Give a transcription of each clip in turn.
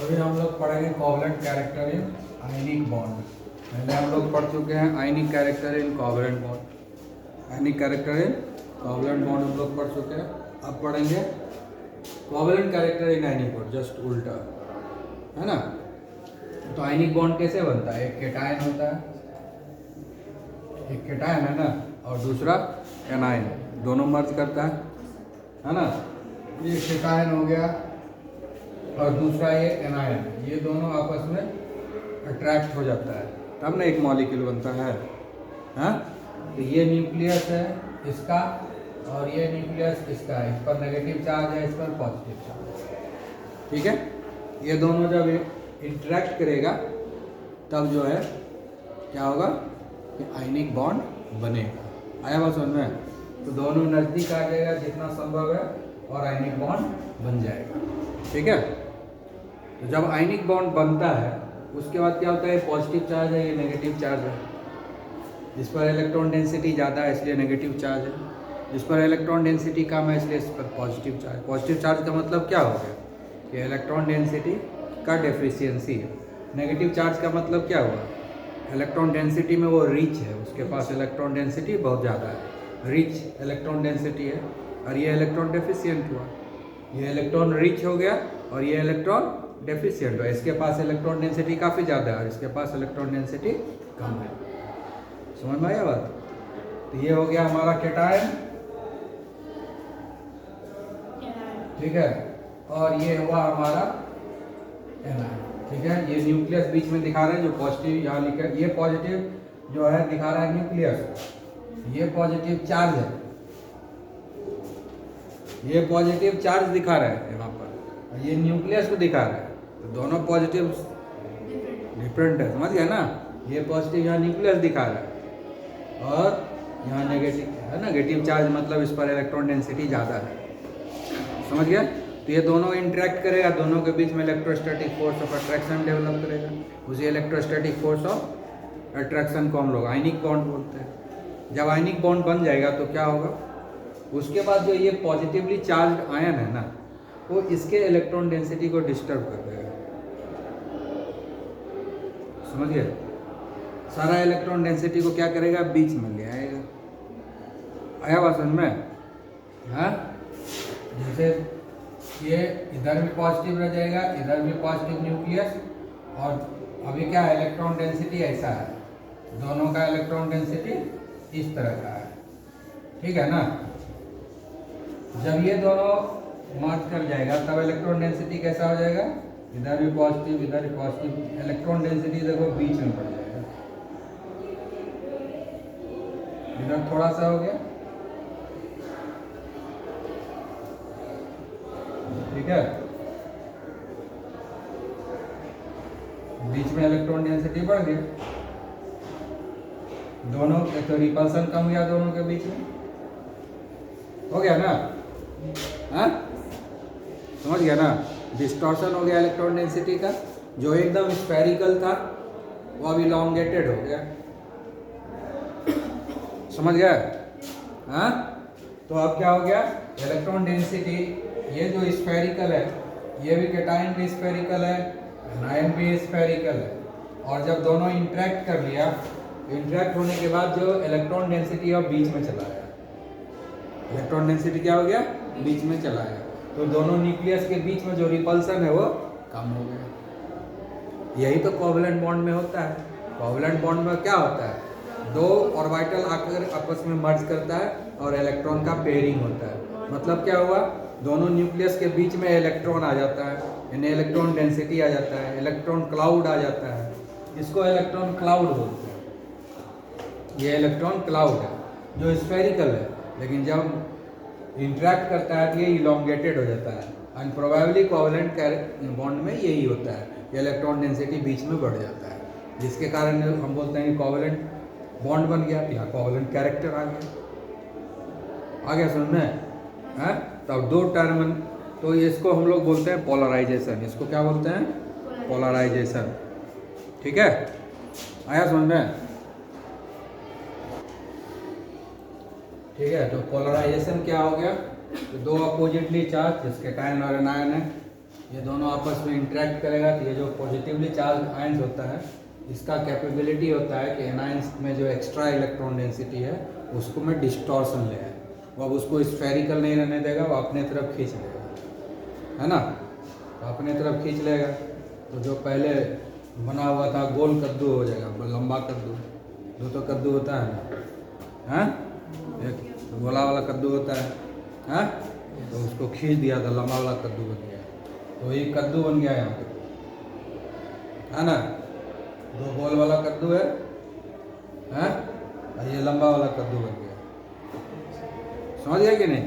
अभी हम लोग पढ़ेंगे covalent character in ionic bond. पहले हम लोग पढ़ चुके हैं आयनिक character in covalent bond. Ionic character in covalent bond हम लोग पढ़ चुके हैं। अब पढ़ेंगे covalent character in ionic bond, just उल्टा, है ना। तो आयनिक बॉन्ड कैसे बनता है? एक केटायन होता है, एक केटायन है ना, और दूसरा एनायन, दोनों मर्ज करता है ना। ये केटायन हो गया और दूसरा ये एनायन, ये दोनों आपस में अट्रैक्ट हो जाता है, तब ना एक मॉलिक्यूल बनता है। हाँ, तो ये न्यूक्लियस है इसका और ये न्यूक्लियस इसका है। इस पर नेगेटिव चार्ज है, इस पर पॉजिटिव चार्ज है, ठीक है। ये दोनों जब इंटरेक्ट करेगा तब जो है क्या होगा कि आयनिक बॉन्ड बनेगा। आया बात समझ में? तो दोनों नज़दीक आ जाएगा जितना संभव है और आयनिक बॉन्ड बन जाएगा, ठीक है। तो जब आयनिक बॉन्ड बनता है उसके बाद क्या होता है? पॉजिटिव चार्ज है, ये नेगेटिव चार्ज है। इस पर इलेक्ट्रॉन डेंसिटी ज़्यादा है इसलिए नेगेटिव चार्ज है, इस पर इलेक्ट्रॉन डेंसिटी कम है इसलिए इस पर पॉजिटिव चार्ज। पॉजिटिव चार्ज का मतलब क्या हो गया कि इलेक्ट्रॉन डेंसिटी का डेफिशिएंसी है। नेगेटिव चार्ज का मतलब क्या हुआ? इलेक्ट्रॉन डेंसिटी में वो रिच है, उसके पास इलेक्ट्रॉन डेंसिटी बहुत ज़्यादा है, रिच इलेक्ट्रॉन डेंसिटी है, और ये इलेक्ट्रॉन डेफिशिएंट हुआ। ये इलेक्ट्रॉन रिच हो गया और ये इलेक्ट्रॉन डेफिशिएंट हुआ। इसके पास इलेक्ट्रॉन डेंसिटी काफ़ी ज़्यादा है और इसके पास इलेक्ट्रॉन डेंसिटी कम है। समझ में आया बात? तो ये हो गया हमारा केटायन, ठीक है, और ये हुआ हमारा एनायन, ठीक है। ये न्यूक्लियस बीच में दिखा रहे हैं जो पॉजिटिव यहाँ लिखा है, ये पॉजिटिव जो है दिखा रहा है न्यूक्लियस, ये पॉजिटिव चार्ज है, ये पॉजिटिव चार्ज दिखा रहा है यहाँ पर, और ये न्यूक्लियस को दिखा रहा है। तो दोनों पॉजिटिव डिफरेंट है, समझ गया ना। ये पॉजिटिव यहाँ न्यूक्लियस दिखा रहा है और यहाँ नेगेटिव है, नेगेटिव चार्ज मतलब इस पर इलेक्ट्रॉन डेंसिटी ज़्यादा है, समझ गया। तो ये दोनों इंटरेक्ट करेगा, दोनों के बीच में electrostatic force of attraction develop करेगा। उसी इलेक्ट्रोस्टैटिक फोर्स ऑफ अट्रैक्शन को हम लोग आयनिक बॉन्ड बोलते हैं। जब आयनिक बॉन्ड बन जाएगा तो क्या होगा? उसके बाद जो ये पॉजिटिवली चार्ज आयन है ना, वो इसके इलेक्ट्रॉन डेंसिटी को डिस्टर्ब कर देगा, समझ गए। सारा इलेक्ट्रॉन डेंसिटी को क्या करेगा? बीच में ले आएगा। आया बात समझ में? हाँ, जैसे ये इधर भी पॉजिटिव रह जाएगा, इधर भी पॉजिटिव न्यूक्लियस, और अभी क्या है? इलेक्ट्रॉन डेंसिटी ऐसा है, दोनों का इलेक्ट्रॉन डेंसिटी इस तरह का है, ठीक है ना। जब ये दोनों मर्ज कर जाएगा तब इलेक्ट्रॉन डेंसिटी कैसा हो जाएगा? इधर भी पॉजिटिव, इधर भी पॉजिटिव, इलेक्ट्रॉन डेंसिटी देखो बीच में पड़ जाएगा। इधर थोड़ा सा हो गया, ठीक है, बीच में इलेक्ट्रॉन डेंसिटी बढ़ गई, दोनों तो रिपल्सन कम गया दोनों के बीच में, हो गया ना। हाँ, समझ गया ना। डिस्टॉर्शन हो गया इलेक्ट्रॉन डेंसिटी का, जो एकदम स्फेरिकल था वो अब इलॉन्गेटेड हो गया, समझ गया। हाँ, तो अब क्या हो गया? इलेक्ट्रॉन डेंसिटी ये जो स्फेरिकल है, ये भी केटायन भी स्फेरिकल है, एनायन भी स्फेरिकल है, और जब दोनों इंटरेक्ट कर लिया, इंटरेक्ट होने के बाद जो इलेक्ट्रॉन डेंसिटी है बीच में चला गया। इलेक्ट्रॉन डेंसिटी क्या हो गया? बीच में चला गया। तो दोनों न्यूक्लियस के बीच में जो रिपल्सन है वो कम हो गया। यही तो कोवलेंट बॉन्ड में होता है। कोवलेंट बॉन्ड में क्या होता है? दो ऑर्बिटल आकर आपस में मर्ज करता है और इलेक्ट्रॉन का पेयरिंग होता है। मतलब क्या हुआ? दोनों न्यूक्लियस के बीच में इलेक्ट्रॉन आ जाता है, यानी इलेक्ट्रॉन डेंसिटी आ जाता है, इलेक्ट्रॉन क्लाउड आ जाता है। इसको इलेक्ट्रॉन क्लाउड बोलते हैं। ये इलेक्ट्रॉन क्लाउड है जो स्फेरिकल है, लेकिन जब इंटरेक्ट करता है तो ये इलॉन्गेटेड हो जाता है। एंड प्रोबेबली कोवलेंट बॉन्ड में यही होता है, ये इलेक्ट्रॉन डेंसिटी बीच में बढ़ जाता है, जिसके कारण हम बोलते हैं कि कोवलेंट बॉन्ड बन गया, यहाँ कोवलेंट कैरेक्टर आ गया। आ गया समझ में? है तब दो टर्म, तो इसको हम लोग बोलते हैं पोलराइजेशन। इसको क्या बोलते हैं? पोलराइजेशन, ठीक है। आया समझ में? ठीक है, तो पोलराइजेशन क्या हो गया? तो दो अपोजिटली चार्ज जिसके केटायन और एनायन है, ये दोनों आपस में इंटरेक्ट करेगा तो ये जो पॉजिटिवली चार्ज आयंस होता है इसका कैपेबिलिटी होता है कि एनायंस में जो एक्स्ट्रा इलेक्ट्रॉन डेंसिटी है उसको में डिस्टॉर्शन ले आए। वो अब उसको स्फेरिकल नहीं रहने देगा, वो अपने तरफ खींच लेगा, है ना। तो अपने तरफ खींच लेगा तो जो पहले बना हुआ था गोल कद्दू हो जाएगा, लंबा कद्दू। जो तो कद्दू होता है ना, हाँ, एक गोला वाला कद्दू होता है, हाँ, तो उसको खींच दिया था, लंबा वाला कद्दू बन गया। तो ये कद्दू बन गया यहाँ पे, है ना। दो गोल वाला कद्दू है, हाँ, और ये लंबा वाला कद्दू बन गया। समझ गया कि नहीं?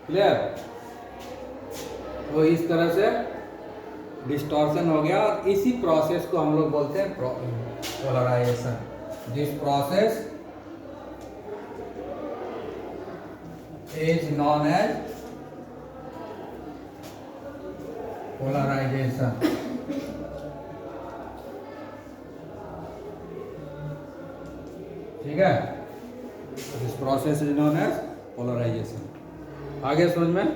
क्लियर? तो इस तरह से डिस्टॉर्शन हो गया और इसी प्रोसेस को हम लोग बोलते हैं polarisation. This process is known as polarisation. ठीक है, this process is known as polarisation. आगे समझ में?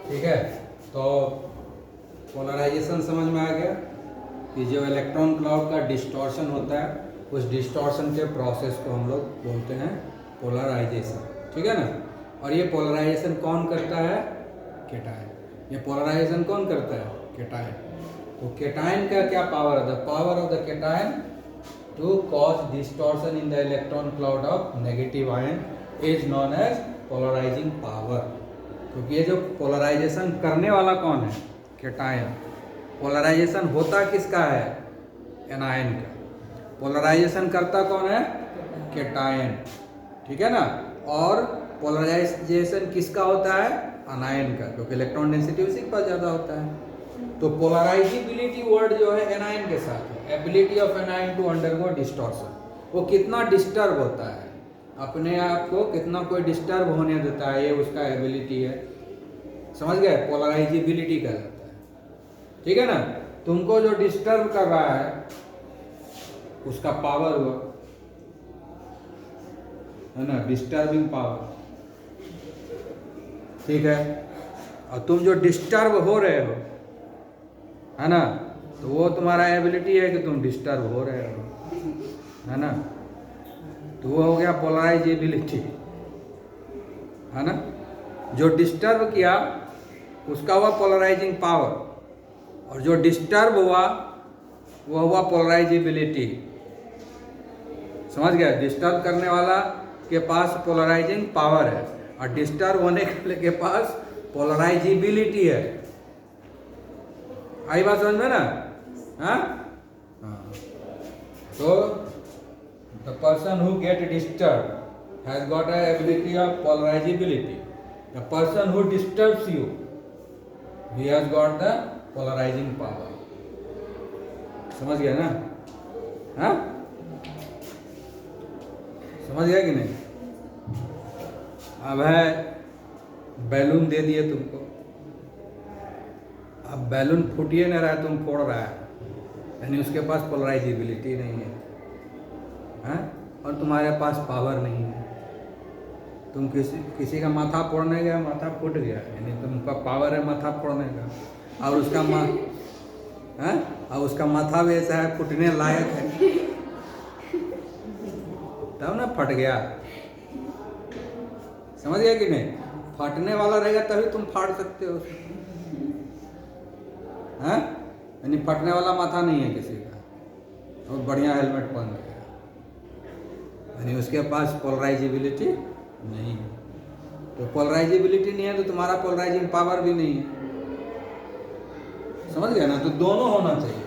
ठीक है, तो पोलराइजेशन समझ में आ गया कि जो इलेक्ट्रॉन क्लाउड का डिस्टॉर्शन होता है उस डिस्टॉर्शन के प्रोसेस को हम लोग बोलते हैं पोलराइजेशन। ठीक है ना। और ये पोलराइजेशन कौन करता है? केटायन। ये पोलराइजेशन कौन करता है? केटायन। तो केटायन का क्या पावर है? The power of the cation to cause distortion in the electron cloud of negative ion is known as polarising power. क्योंकि ये जो पोलराइजेशन करने वाला कौन है? केटायन। पोलराइजेशन होता किसका है? एनायन का। पोलराइजेशन करता कौन है? केटायन। ठीक है ना। और पोलराइजेशन किसका होता है? अनायन का, क्योंकि इलेक्ट्रॉन डेंसिटी उसी के पास ज़्यादा होता है। तो पोलराइजिबिलिटी वर्ड जो है एनायन के साथ है। Ability of anion to undergo distortion. वो कितना डिस्टर्ब होता है, अपने आप को कितना कोई डिस्टर्ब होने देता है, ये उसका एबिलिटी है। समझ गए? पोलराइजिबिलिटी कहलाता है। ठीक है ना। तुमको जो डिस्टर्ब कर रहा है उसका पावर हुआ, है ना, डिस्टर्बिंग पावर। ठीक है। और तुम जो डिस्टर्ब हो रहे हो, है ना, तो वो तुम्हारा एबिलिटी है कि तुम डिस्टर्ब हो रहे हो, है ना। तो वो हो गया पोलराइजेबिलिटी, है ना। जो डिस्टर्ब किया उसका हुआ पोलराइजिंग पावर, और जो डिस्टर्ब हुआ वो हुआ पोलराइजेबिलिटी। समझ गया? डिस्टर्ब करने वाला के पास पोलराइजिंग पावर है और डिस्टर्ब होने वाले के पास पोलराइजेबिलिटी है। आई बात समझ में ना? हाँ, तो the person who get disturb has got a ability of polarisability. The person who disturbs you he has got the polarising power. समझ गया ना? हाँ, समझ गया कि नहीं? अब है बैलून दे दिए तुमको, अब बैलून फूटिए ना रहा है, तुम फोड़ रहा है, यानी उसके पास पोलराइजेबिलिटी नहीं है, हैं? और तुम्हारे पास पावर नहीं है। तुम किसी का माथा फोड़ने गया, माथा फूट गया, यानी तुमका पावर है माथा फोड़ने का, और उसका हैं? और उसका माथा भी ऐसा है फूटने लायक है, तब ना फट गया। समझ गया कि नहीं? फटने वाला रहेगा तभी तुम फाड़ सकते हो, हैं? यानी फटने वाला माथा नहीं है किसी का, और बढ़िया हेलमेट पहन के, यानी उसके पास पोलराइजेबिलिटी नहीं है। तो पोलराइजेबिलिटी नहीं है तो तुम्हारा पोलराइजिंग पावर भी नहीं है। समझ गया ना? तो दोनों होना चाहिए।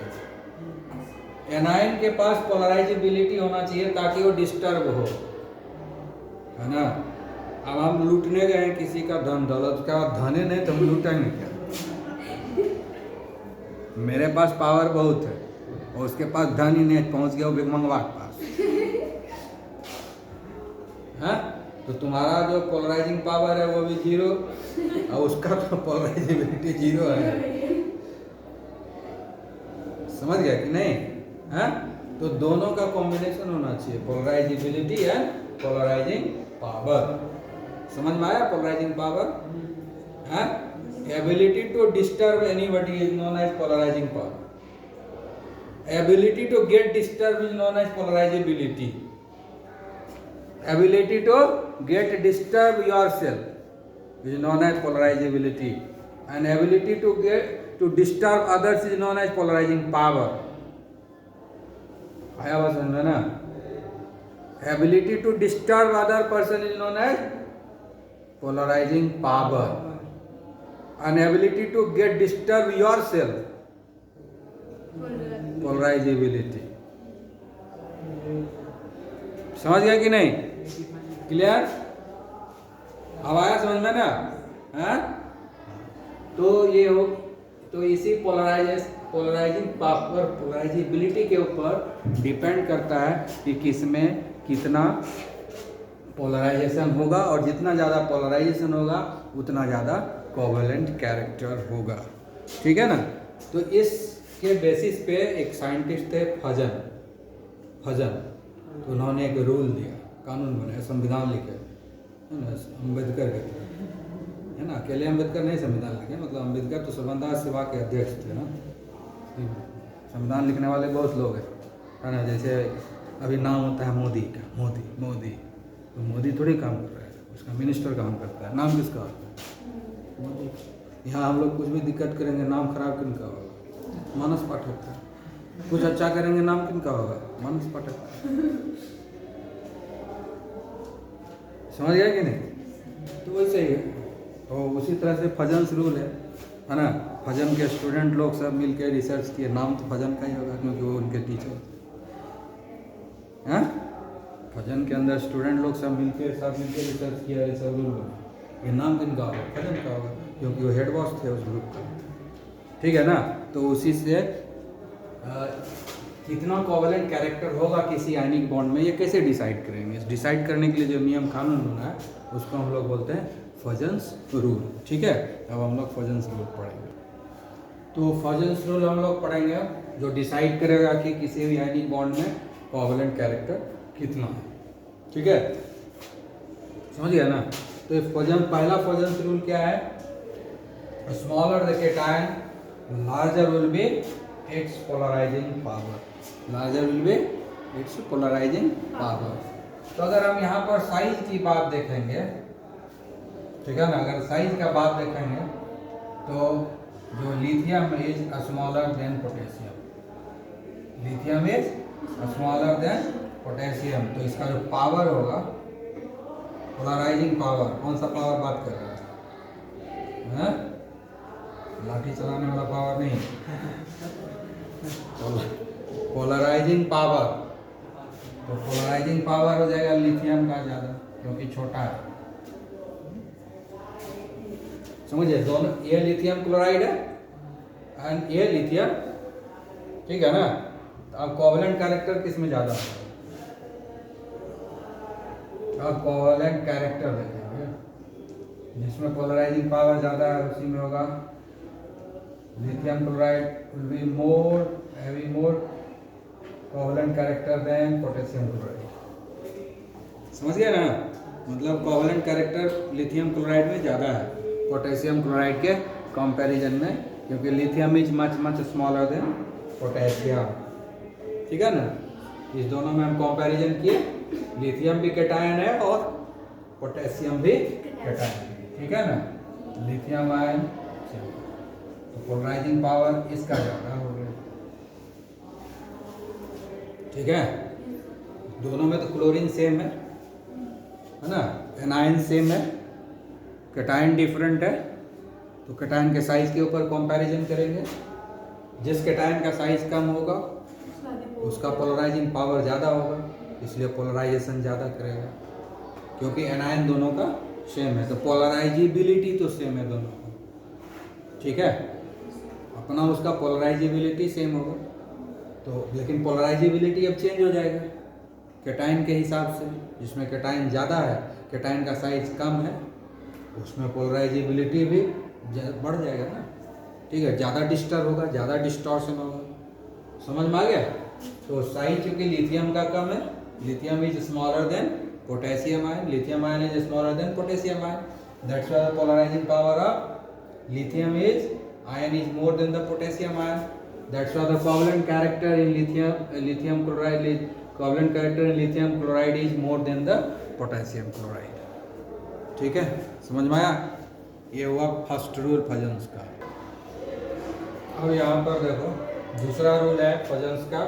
एनायन के पास पोलराइजेबिलिटी होना चाहिए ताकि वो डिस्टर्ब हो, है ना। अब हम लूटने गए किसी का धन दौलत का, धने नहीं तो हम लूटेंगे क्या? मेरे पास पावर बहुत है और उसके पास धन ही नहीं, पहुंच गया वो भिखमंगवा के पास, है? तो तुम्हारा जो पोलराइजिंग पावर है वो भी जीरो और उसका तो पोलराइजेबिलिटी जीरो है। समझ गया कि नहीं? है? तो दोनों का कॉम्बिनेशन होना चाहिए, पोलराइजेबिलिटी एंड पोलराइजिंग पावर। समझ में आया पोलराइजिंग पावर है? Ability to disturb anybody is known as polarising power. Ability to get disturbed is known as polarizability. Ability to get disturbed yourself is known as polarizability, and ability to disturb others is known as polarizing power. आया बात समझ में ना? Ability to disturb other person is known as polarizing power, and ability to get disturbed yourself polarisability. समझ गया कि नहीं? Clear? अब आया समझ में ना? हाँ? तो ये हो, तो इसी पोलराइजिंग पावर, पोलराइजेबिलिटी के ऊपर डिपेंड करता है कि किसमें कितना पोलराइजेशन होगा, और जितना ज़्यादा पोलराइजेशन होगा उतना ज़्यादा कोवेलेंट कैरेक्टर होगा. ठीक है ना? तो इस के बेसिस पे एक साइंटिस्ट थे फजन, तो उन्होंने एक रूल दिया, कानून बनाया, संविधान लिखे, है ना? अम्बेडकर के, है ना? अकेले अम्बेडकर नहीं संविधान लिखे, मतलब अम्बेडकर तो संविधान सभा के अध्यक्ष थे ना. संविधान लिखने वाले बहुत लोग हैं, है ना? जैसे अभी नाम होता है मोदी का, मोदी तो मोदी थोड़ी काम कर रहा है, उसका मिनिस्टर काम करता है. नाम किसका होता है? मोदी. यहाँ हम लोग कुछ भी दिक्कत करेंगे, नाम खराब किनका होगा? मानस पाठक का. कुछ अच्छा करेंगे, नाम किनका होगा? मानस पाठक. समझ गया कि नहीं? तो वैसे ही है. और उसी तरह से फजन्स रूल है ना? फजन के स्टूडेंट लोग सब मिलकर रिसर्च किए, नाम तो फजन का ही होगा क्योंकि वो उनके टीचर हैं. फजन के अंदर स्टूडेंट लोग सब मिलकर रिसर्च किया, ये सब रूल. ये नाम किनका होगा? फजन का होगा क्योंकि वो हेड बॉस थे उस ग्रुप का. ठीक है ना? तो उसी से कितना कोवेलेंट कैरेक्टर होगा किसी आयनिक बॉन्ड में, ये कैसे डिसाइड करेंगे? डिसाइड करने के लिए जो नियम कानून बना है उसको हम लोग बोलते हैं फजन्स रूल. ठीक है? अब हम लोग फजन्स रूल पढ़ेंगे. तो फजन्स रूल हम लोग पढ़ेंगे जो डिसाइड करेगा कि किसी भी आयनिक बॉन्ड में कोवेलेंट कैरेक्टर कितना है. ठीक है? समझ गया ना? तो पहला फजन्स रूल क्या है? Smaller the cation, larger will be its polarizing power. Larger will be its polarizing power. तो अगर हम यहाँ पर साइज की बात देखेंगे, ठीक है ना? अगर साइज का बात देखेंगे तो जो lithium is smaller than potassium, lithium is smaller than potassium. तो इसका जो पावर होगा, पोलराइजिंग पावर, कौन सा पावर बात कर रहे हैं? लाठी चलाने वाला पावर नहीं, पोलराइजिंग पावर. तो पोलराइजिंग पावर हो जाएगा लिथियम का ज़्यादा क्योंकि छोटा है. समझिए, दोनों, ये लिथियम क्लोराइड है एंड ये लिथियम. ठीक है ना? अब कोवेलेंट कैरेक्टर किस में ज़्यादा है? अब कोवेलेंट कैरेक्टर देखेंगे, जिसमें पोलराइजिंग पावर ज़्यादा है उसी में होगा lithium chloride will be having more covalent character than potassium chloride. समझ गया ना? मतलब कोवेलेंट कैरेक्टर लिथियम क्लोराइड में ज़्यादा है पोटेशियम क्लोराइड के कंपैरिजन में, क्योंकि lithium is much smaller than potassium. ठीक है ना? इस दोनों में हम कंपैरिजन किए, लिथियम भी कैटायन है और पोटेशियम भी कैटायन है. ठीक है ना? लिथियम आयन, तो पोलराइजिंग पावर इसका ज़्यादा हो गया. ठीक है? दोनों में तो क्लोरीन सेम है ना? एनायन सेम है, कैटायन डिफरेंट है. तो कैटायन के साइज के ऊपर कंपैरिजन करेंगे. जिस कैटायन का साइज कम होगा उसका पोलराइजिंग पावर ज़्यादा होगा, इसलिए पोलराइजेशन ज़्यादा करेगा. क्योंकि एनायन दोनों का सेम है, तो पोलराइजेबिलिटी तो सेम है दोनों का. ठीक है? अपना उसका पोलराइजेबिलिटी सेम होगा, तो लेकिन पोलराइजेबिलिटी अब चेंज हो जाएगा कैटायन के हिसाब से. जिसमें कैटायन ज़्यादा है, कैटायन का साइज कम है, उसमें पोलराइजेबिलिटी भी बढ़ जाएगा ना. ठीक है? ज़्यादा डिस्टर्ब होगा, ज़्यादा डिस्टॉर्शन होगा. समझ में आ गया? तो साइज चूँकि लिथियम का कम है, lithium is smaller than potassium ion. Lithium ion is smaller than potassium ion. That's why the polarizing power of lithium ion is more than the potassium ion. That's why the covalent character in lithium chloride is more than the potassium chloride. ठीक है, समझ में आया? ये हुआ first rule फजन्स का। अब यहाँ पर देखो दूसरा रूल है फजन्स का,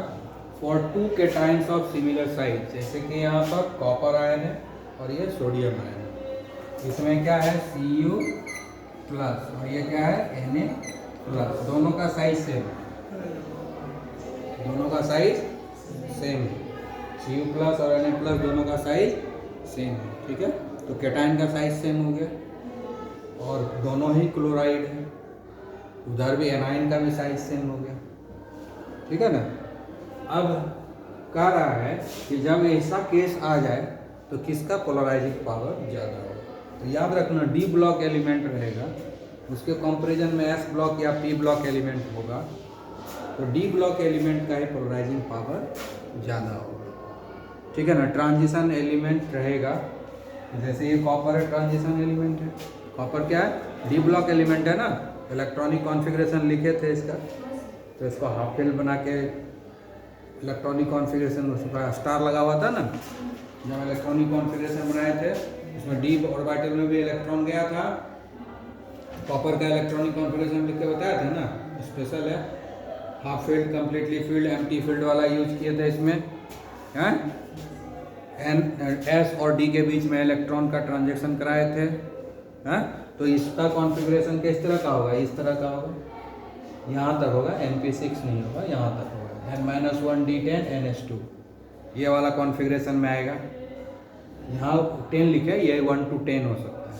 for two cations of similar size, जैसे कि यहाँ पर कॉपर आयन है और ये सोडियम आयन है। इसमें क्या है Cu प्लस और ये क्या है Na प्लस, दोनों का साइज सेम है, दोनों का साइज सेम है। Cu प्लस और Na प्लस दोनों का साइज सेम है, ठीक है। तो केटाइन का साइज सेम हो गया और दोनों ही क्लोराइड है, उधर भी एनाइन का भी साइज सेम हो गया, ठीक है ना। अब कह रहा है कि जब ऐसा केस आ जाए तो किसका पोलराइजिंग पावर ज़्यादा होगा। तो याद रखना डी ब्लॉक एलिमेंट रहेगा, उसके कंपैरिजन में एस ब्लॉक या पी ब्लॉक एलिमेंट होगा, तो डी ब्लॉक एलिमेंट का ही पोलराइजिंग पावर ज़्यादा होगा, ठीक है ना। ट्रांजिशन एलिमेंट रहेगा, जैसे ये कॉपर है, ट्रांजिशन एलिमेंट है। कॉपर क्या है, डी ब्लॉक एलिमेंट है ना। इलेक्ट्रॉनिक कॉन्फ़िगरेशन लिखे थे इसका, तो इसको हाफ फिल बना के इलेक्ट्रॉनिक कॉन्फ़िगरेशन, उसका स्टार लगा हुआ था ना, जब इलेक्ट्रॉनिक कॉन्फ़िगरेशन बनाए थे उसमें डी ऑर्बिटल में भी इलेक्ट्रॉन गया था। कॉपर का इलेक्ट्रॉनिक कॉन्फ़िगरेशन लिख के बताया था ना, स्पेशल है, half field, completely field, empty field वाला यूज किए थे इसमें, हैं। एस और डी के बीच में इलेक्ट्रॉन का ट्रांजेक्शन कराए थे, हैं। तो इसका कॉन्फ़िगरेशन किस तरह का होगा, इस तरह का होगा, यहाँ तक होगा, Np6 नहीं होगा, यहाँ तक होगा, N-1D10 NH2, ये वाला कॉन्फ़िगरेशन में आएगा। यहाँ 10 लिखे, ये 1 to 10 हो सकता है,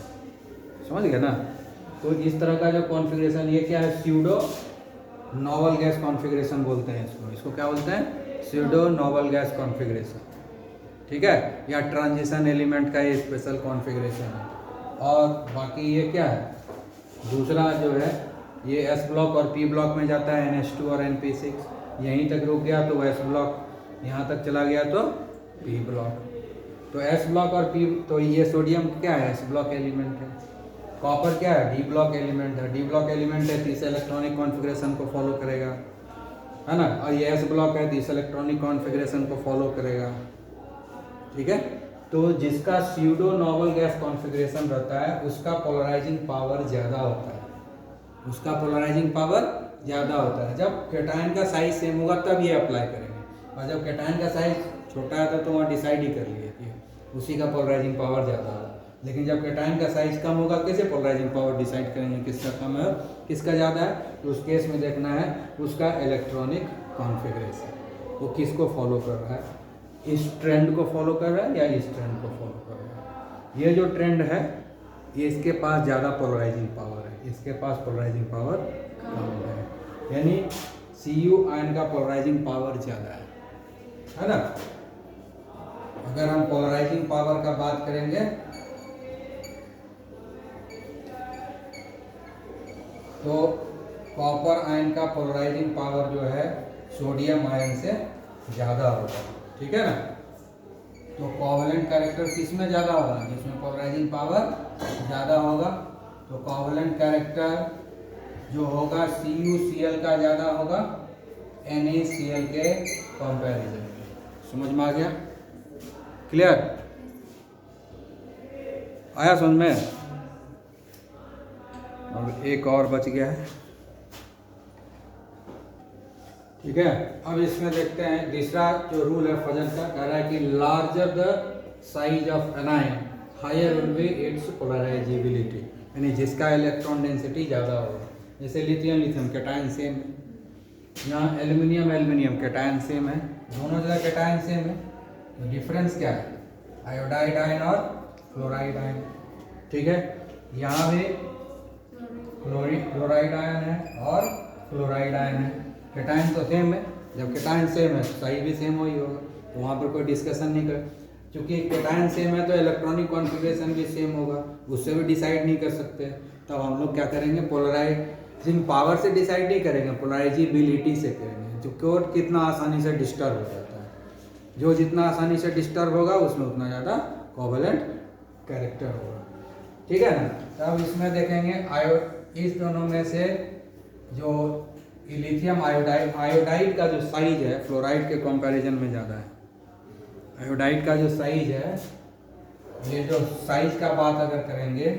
समझ गए ना। तो इस तरह का जो कॉन्फ़िगरेशन, ये क्या है, स्यूडो नोवल गैस कॉन्फ़िगरेशन बोलते हैं इसको। इसको क्या बोलते हैं, स्यूडो नोवल गैस कॉन्फ़िगरेशन, ठीक है, या ट्रांजिशन एलिमेंट का ये स्पेशल कॉन्फ़िगरेशन है। और बाकी ये क्या है, दूसरा जो है ये एस ब्लॉक और पी ब्लॉक में जाता है, NH2 और Np6, यहीं तक रुक गया तो एस ब्लॉक, यहाँ तक चला गया तो पी ब्लॉक। तो एस ब्लॉक और पी, तो ये सोडियम क्या है, एस ब्लॉक एलिमेंट है। कॉपर क्या है, डी ब्लॉक एलिमेंट है। डी ब्लॉक एलिमेंट है तो इस इलेक्ट्रॉनिक कॉन्फ़िगरेशन को फॉलो करेगा, है ना। और ये एस ब्लॉक है तो इस इलेक्ट्रॉनिक कॉन्फ़िगरेशन को फॉलो करेगा, ठीक है। तो जिसका स्यूडो नोवल गैस कॉन्फ़िगरेशन रहता है उसका पोलराइजिंग पावर ज़्यादा होता है, उसका पोलराइजिंग पावर ज़्यादा होता है। जब केटायन का साइज सेम होगा तब ये अप्लाई करेंगे, और जब केटायन का साइज छोटा है तो वहाँ डिसाइड ही कर लिए कि उसी का पोलराइजिंग पावर ज़्यादा होगा। लेकिन जब केटायन का साइज कम होगा, कैसे पोलराइजिंग पावर डिसाइड करेंगे किसका कम है किसका ज़्यादा है। तो उस केस में देखना है उसका इलेक्ट्रॉनिक कॉन्फ़िगरेशन, वो किसको फॉलो कर रहा है, इस ट्रेंड को फॉलो कर रहा है या इस ट्रेंड को फॉलो कर रहा है। ये जो ट्रेंड है ये इसके पास ज़्यादा पोलराइजिंग पावर है, इसके पास पोलराइजिंग पावर कम है, यानी Cu आयन का पोलराइजिंग पावर ज़्यादा है ना। अगर हम पोलराइजिंग पावर का बात करेंगे तो कॉपर आयन का पोलराइजिंग पावर जो है सोडियम आयन से ज़्यादा होगा, ठीक है ना। तो कोवलेंट कैरेक्टर किस में ज़्यादा होगा, जिसमें पोलराइजिंग पावर ज़्यादा होगा। तो कोवलेंट कैरेक्टर जो होगा CuCl का ज़्यादा होगा NaCl के कंपैरिजन में। समझ में आ गया, क्लियर आया समझ में। अब एक और बच गया है, ठीक है। अब इसमें देखते हैं तीसरा जो रूल है फजल का, कह रहा है कि larger the size of anion higher will be its polarisability, यानी जिसका इलेक्ट्रॉन डेंसिटी ज़्यादा होगा। जैसे लिथियम कैटायन सेम है, यहाँ एल्यूमिनियम कैटायन सेम है, दोनों जगह कैटायन सेम है। तो डिफरेंस क्या है, आयोडाइड आयन और फ्लोराइड आयन, ठीक है। यहाँ भी क्लोराइड आयन है और फ्लोराइड आयन है। कैटायन तो सेम है, जब कैटायन सेम है तो साइज भी सेम ही होगा, तो वहाँ पर कोई डिस्कशन नहीं कर। क्योंकि कैटायन सेम है तो इलेक्ट्रॉनिक कॉन्फ़िगरेशन भी सेम होगा, उससे भी डिसाइड नहीं कर सकते। तब हम लोग क्या करेंगे, पोलराइजिंग पावर से डिसाइड नहीं करेंगे, पोलराइजेबिलिटी से करेंगे, जो कोड कितना आसानी से डिस्टर्ब हो जाता है। जो जितना आसानी से डिस्टर्ब होगा उसमें उतना ज़्यादा कोवेलेंट कैरेक्टर होगा। ठीक है ना। तब इसमें देखेंगे इस दोनों में से जो लिथियम आयोडाइड का जो साइज है फ्लोराइड के कंपैरिजन में ज़्यादा है। आयोडाइड का जो साइज है, ये जो साइज का बात अगर करेंगे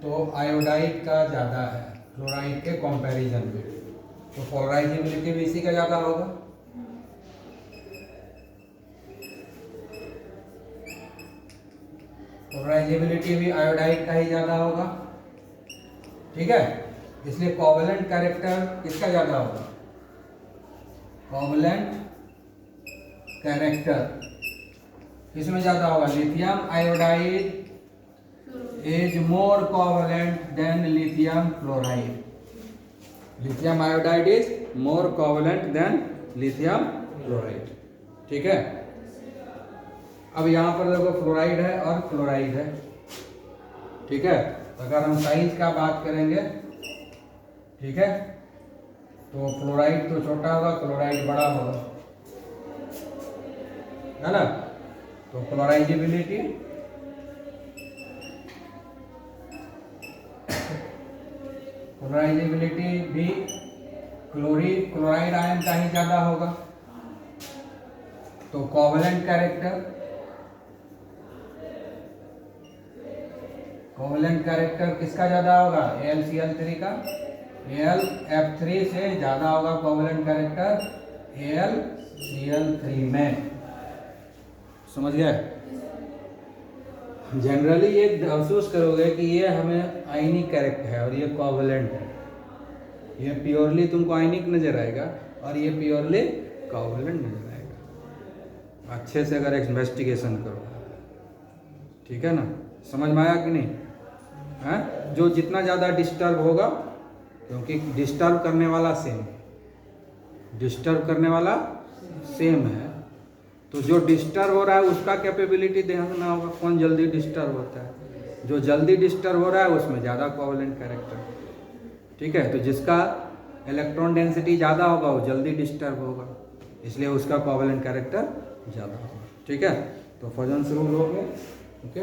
तो आयोडाइड का ज़्यादा है फ्लोराइड के कंपैरिजन में, तो पोलराइजेबिलिटी भी इसी का ज़्यादा होगा। पोलराइजेबिलिटी भी आयोडाइड का ही ज़्यादा होगा। ठीक है, इसलिए कोवेलेंट कैरेक्टर किसका ज़्यादा होगा? कोवेलेंट कैरेक्टर किसमें ज़्यादा होगा? Lithium iodide is more covalent than lithium fluoride. Lithium iodide is more covalent than lithium fluoride. ठीक है। अब यहाँ पर देखो फ्लोराइड है और क्लोराइड है। ठीक है, अगर हम साइज का बात करेंगे, ठीक है, तो फ्लोराइड तो छोटा होगा, क्लोराइड बड़ा होगा, है ना। तो पोलराइजेबिलिटी भी क्लोराइड आयन का ही ज़्यादा होगा। तो कोवेलेंट कैरेक्टर किसका ज़्यादा होगा? AlCl3 का। AlF3 से ज़्यादा होगा कोवेलेंट कैरेक्टर AlCl3 में। समझ गए? जनरली ये महसूस करोगे कि ये हमें आयनिक कैरेक्टर है और ये कोवेलेंट है। ये प्योरली तुमको आयनिक नजर आएगा और ये प्योरली कोवेलेंट नजर आएगा, अच्छे से अगर इन्वेस्टिगेशन करो। ठीक है ना, समझ में आया कि नहीं? है जो जितना ज़्यादा डिस्टर्ब होगा, क्योंकि डिस्टर्ब करने वाला सेम है, तो जो डिस्टर्ब हो रहा है उसका कैपेबिलिटी देखना होगा, कौन जल्दी डिस्टर्ब होता है। जो जल्दी डिस्टर्ब हो रहा है उसमें ज़्यादा कोवेलेंट कैरेक्टर। ठीक है, तो जिसका इलेक्ट्रॉन डेंसिटी ज़्यादा होगा वो जल्दी डिस्टर्ब होगा, इसलिए उसका कोवेलेंट कैरेक्टर ज़्यादा होगा। ठीक है, तो फजन शुरू हो गए। ओके।